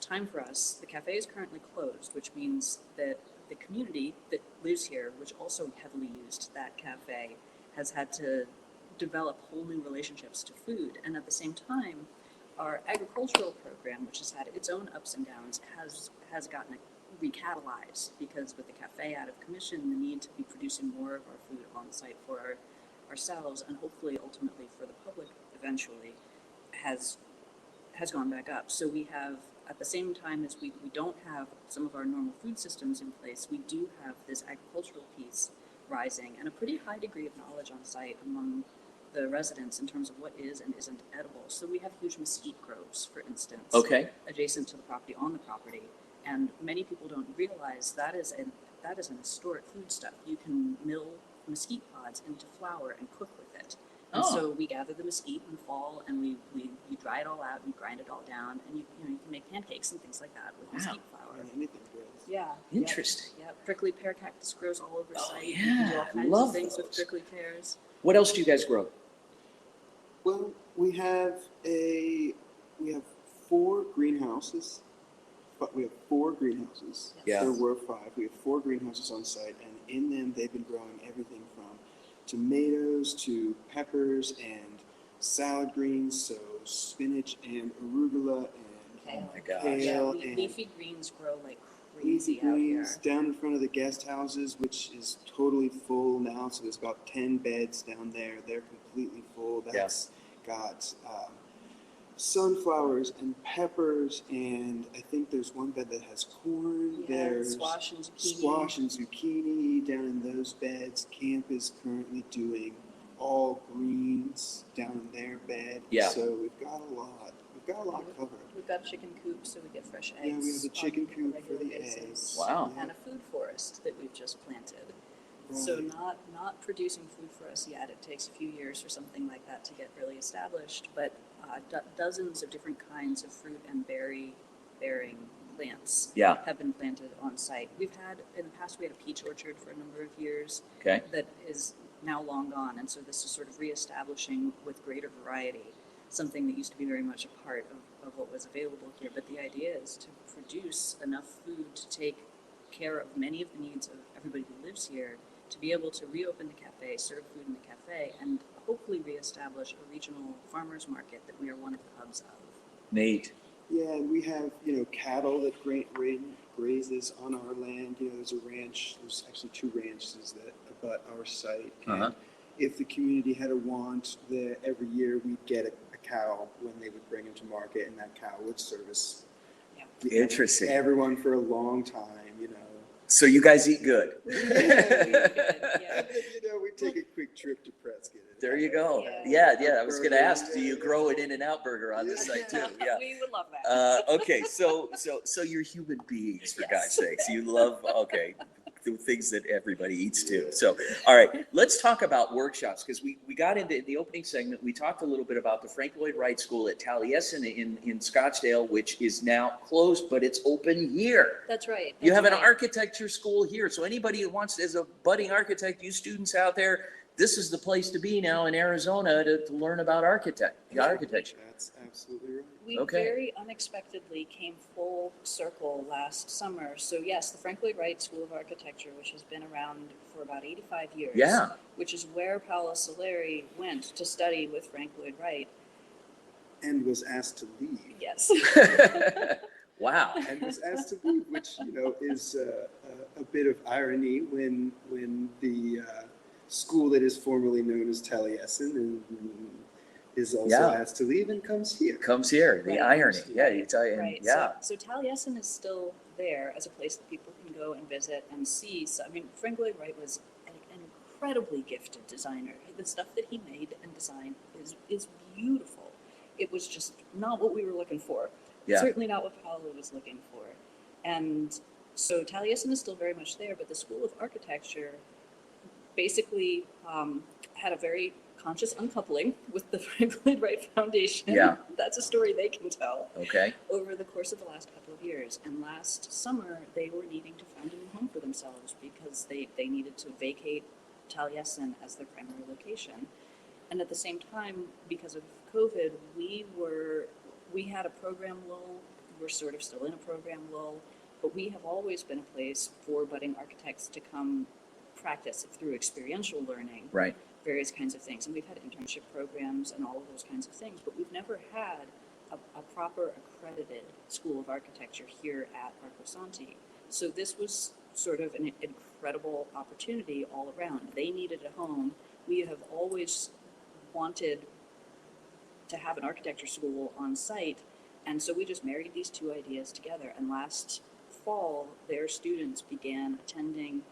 time for us. The cafe is currently closed, which means that the community that lives here, which also heavily used that cafe, has had to develop whole new relationships to food. And at the same time, our agricultural program, which has had its own ups and downs, has gotten recatalyzed, because with the cafe out of commission, the need to be producing more of our food on site for ourselves and hopefully ultimately for the public eventually has gone back up. So we have, at the same time as we don't have some of our normal food systems in place, we do have this agricultural piece rising and a pretty high degree of knowledge on site among the residents in terms of what is and isn't edible. So we have huge mesquite groves, for instance, adjacent to the property, on the property, and many people don't realize that is an historic foodstuff. You can mill mesquite pods into flour and cook with it. And so we gather the mesquite in the fall, and we dry it all out, and you grind it all down, and you can make pancakes and things like that with mesquite flour. Anything grows. Yeah. Interesting. Yeah. Prickly pear cactus grows all over site. Yeah, You can do all kinds love of things those. with prickly pears. What else do you guys grow? Well, we have 4 greenhouses. But we have 4 greenhouses. Yeah. There were 5. We have 4 greenhouses on site, and in them they've been growing everything from tomatoes to peppers and salad greens, so spinach and arugula and Oh my gosh. kale Yeah, and leafy greens grow like leafy crazy out here. greens down in front of the guest houses, which is totally full now. So there's about 10 beds down there. They're completely full. That's got sunflowers and peppers, and I think there's one bed that has corn. Yeah, There's squash and zucchini. squash and zucchini down in those beds. Camp is currently doing all greens down in their bed. Yeah. So we've got a lot. We've got a lot covered. We've got chicken coops, so we get fresh eggs. Yeah, we have the chicken on a coop for regular the basis. eggs. Wow. And a food forest that we've just planted. So Right. not producing food for us yet. It takes a few years for something like that to get really established, but dozens of different kinds of fruit and berry bearing plants have been planted on site. We've had, in the past, we had a peach orchard for a number of years that is now long gone, and so this is sort of reestablishing with greater variety something that used to be very much a part of what was available here. But the idea is to produce enough food to take care of many of the needs of everybody who lives here, to be able to reopen the cafe, serve food in the cafe, and hopefully reestablish a regional farmers market that we are one of the hubs of. Neat. Yeah, and we have, cattle that grazes on our land. There's a ranch. There's actually 2 ranches that abut our site. And if the community had a want, every year we'd get a cow when they would bring him to market, and that cow would service Interesting. everyone for a long time, So you guys eat good. we take a quick trip to Prescott. There you go. Yeah. I was going to ask, do you grow an In-N-Out burger on the site too? Yeah. We would love that. Okay, so you're human beings, for God's sakes. You love the things that everybody eats too. So, all right, let's talk about workshops, because we got into the opening segment. We talked a little bit about the Frank Lloyd Wright School at Taliesin in Scottsdale, which is now closed, but it's open here. That's right. You have an architecture school here, so anybody who wants, as a budding architect, you students out there, this is the place to be now in Arizona to learn about architecture. That's absolutely right. We very unexpectedly came full circle last summer. So yes, the Frank Lloyd Wright School of Architecture, which has been around for about 85 years, which is where Paolo Soleri went to study with Frank Lloyd Wright. And was asked to leave. Yes. Wow. And was asked to leave, which, is a bit of irony when the school that is formerly known as Taliesin and is also asked to leave and comes here. The irony. Yeah, you tell you. Right. Yeah. So Taliesin is still there as a place that people can go and visit and see. So, Frank Lloyd Wright was an incredibly gifted designer. The stuff that he made and designed is beautiful. It was just not what we were looking for. Yeah. Certainly not what Paolo was looking for. And so Taliesin is still very much there, but the School of Architecture basically had a very conscious uncoupling with the Frank Lloyd Wright Foundation. Yeah. That's a story they can tell. Okay. Over the course of the last couple of years. And last summer, they were needing to find a new home for themselves because they needed to vacate Taliesin as their primary location. And at the same time, because of COVID, we had a program lull. We're sort of still in a program lull, but we have always been a place for budding architects to come practice through experiential learning. Right. Various kinds of things. And we've had internship programs and all of those kinds of things, but we've never had a proper accredited School of Architecture here at Arcosanti. So this was sort of an incredible opportunity all around. They needed a home. We have always wanted to have an architecture school on site, and so we just married these two ideas together. And last fall, their students began attending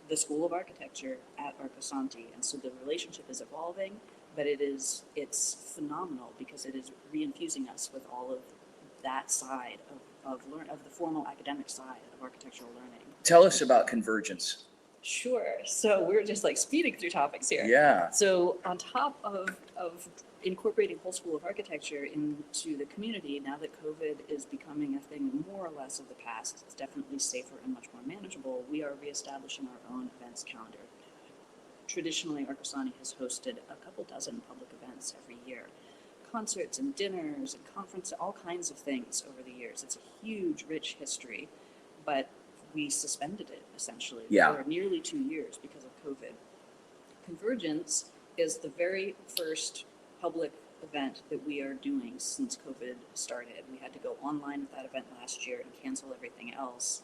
the School of Architecture at Arcosanti, and so the relationship is evolving, but it's phenomenal because it is reinfusing us with all of that side of the formal academic side of architectural learning. Tell us about Convergence. Sure. So we're just like speeding through topics here. Yeah. So on top of incorporating whole School of Architecture into the community, now that COVID is becoming a thing more or less of the past, it's definitely safer and much more manageable, we are reestablishing our own events calendar. Traditionally, Arcosanti has hosted a couple dozen public events every year. Concerts and dinners and conferences, all kinds of things over the years. It's a huge, rich history, but we suspended it essentially for nearly 2 years because of COVID. Convergence is the very first public event that we are doing since COVID started. We had to go online with that event last year and cancel everything else.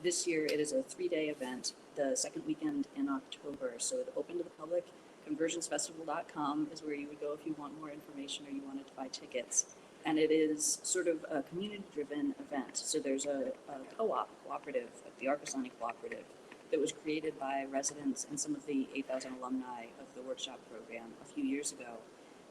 This year it is a 3-day event, the second weekend in October. So it's open to the public. Convergencefestival.com is where you would go if you want more information or you wanted to buy tickets. And it is sort of a community-driven event. So there's a cooperative, the Arcosanti Cooperative, that was created by residents and some of the 8,000 alumni of the workshop program a few years ago.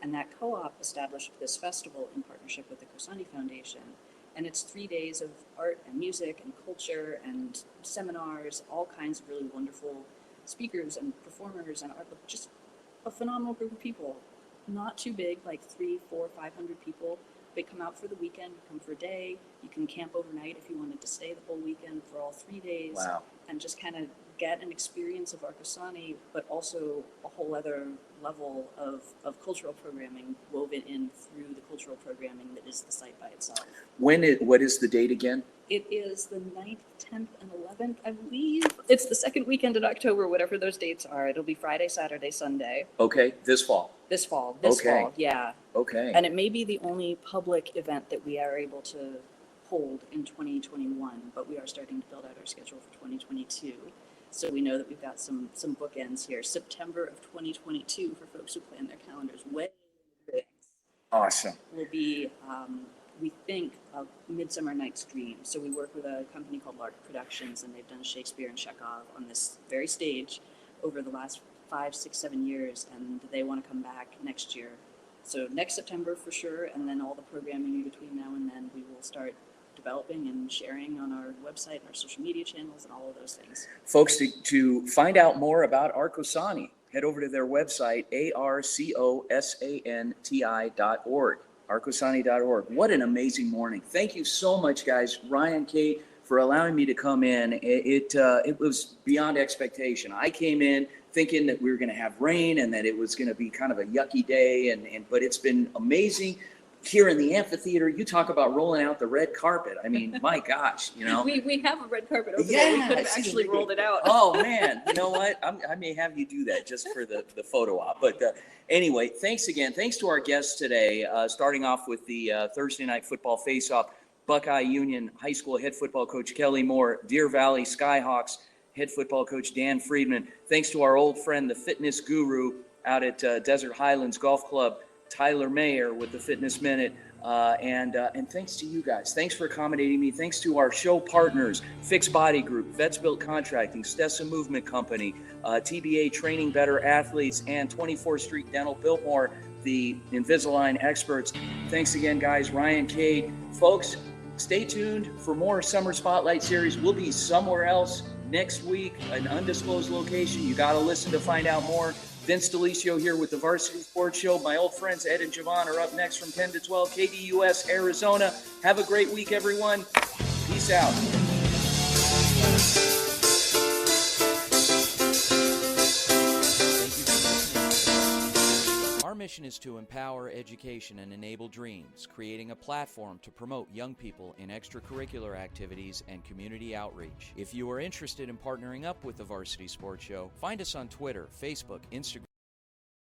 And that co-op established this festival in partnership with the Arcosanti Foundation. And it's 3 days of art and music and culture and seminars, all kinds of really wonderful speakers and performers and art, just a phenomenal group of people. Not too big, like 300, 400, 500 people. They come out for the weekend, come for a day. You can camp overnight if you wanted to stay the whole weekend for all 3 days. Wow. And just kind of get an experience of Arcosanti, but also a whole other level of cultural programming woven in through the cultural programming that is the site by itself. What is the date again? It is the 9th, 10th, and 11th, I believe. It's the second weekend in October, whatever those dates are. It'll be Friday, Saturday, Sunday. Okay, this fall. This fall, yeah. Okay. And it may be the only public event that we are able to hold in 2021, but we are starting to build out our schedule for 2022. So we know that we've got some bookends here. September of 2022 for folks who plan their calendars way in advance. Awesome. Will be, we think, a Midsummer Night's Dream. So we work with a company called Lark Productions, and they've done Shakespeare and Chekhov on this very stage over the last 5, 6, 7 years, and they want to come back next year. So next September for sure, and then all the programming in between now and then we will start developing and sharing on our website and our social media channels and all of those things. Folks, to find out more about Arcosanti, head over to their website, arcosanti.org, arcosanti.org. What an amazing morning. Thank you so much, guys. Ryan, Kate, for allowing me to come in. It was beyond expectation. I came in thinking that we were going to have rain and that it was going to be kind of a yucky day, but it's been amazing. Here in the amphitheater, you talk about rolling out the red carpet. I mean, my gosh, you know. We have a red carpet over there. We could have actually rolled it out. Oh, man. You know what? I may have you do that just for the photo op. But anyway, thanks again. Thanks to our guests today, starting off with the Thursday Night Football Face-Off, Buckeye Union High School head football coach Kelly Moore, Deer Valley Skyhawks head football coach Dan Friedman. Thanks to our old friend, the fitness guru out at Desert Highlands Golf Club, Tyler Mayer with the Fitness Minute, and thanks to you guys. Thanks for accommodating me. Thanks to our show partners, Fixed Body Group, Vets Built Contracting, Stessa Movement Company, TBA Training Better Athletes, and 24th Street Dental Biltmore, the Invisalign experts. Thanks again, guys. Ryan, Kate, folks, stay tuned for more Summer Spotlight Series. We'll be somewhere else next week, an undisclosed location. You got to listen to find out more. Vince DeLisio here with the Varsity Sports Show. My old friends Ed and Javon are up next from 10 to 12, KDUS, Arizona. Have a great week, everyone. Peace out. Our mission mission is to empower education and enable dreams, creating a platform to promote young people in extracurricular activities and community outreach. If you are interested in partnering up with the Varsity Sports Show, find us on Twitter, Facebook, Instagram,